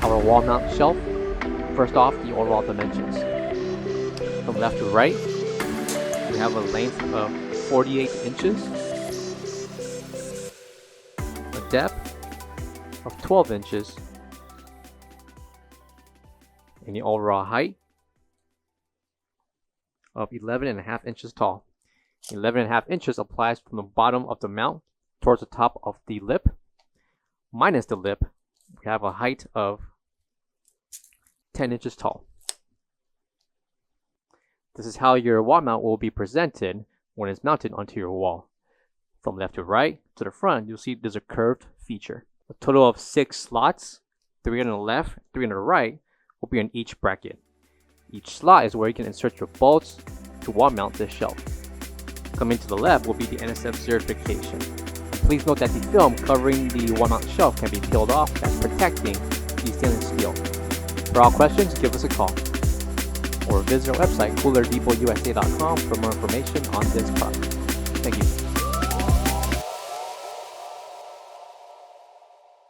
our wall mount shelf. First off, the overall dimensions. From left to right, we have a length of 48 inches, a depth of 12 inches, and the overall height of 11.5 inches tall. 11.5 inches applies from the bottom of the mount towards the top of the lip. Minus the lip, we have a height of 10 inches tall. This is how your wall mount will be presented when it's mounted onto your wall. From left to right to the front, you'll see there's a curved feature. A total of 6 slots, 3 on the left, 3 on the right, will be on each bracket. Each slot is where you can insert your bolts to wall mount this shelf. Coming to the left will be the NSF certification. Please note that the film covering the wall mount shelf can be peeled off, that's protecting the stainless steel. For all questions, give us a call or visit our website coolerdepotUSA.com for more information on this product. Thank you.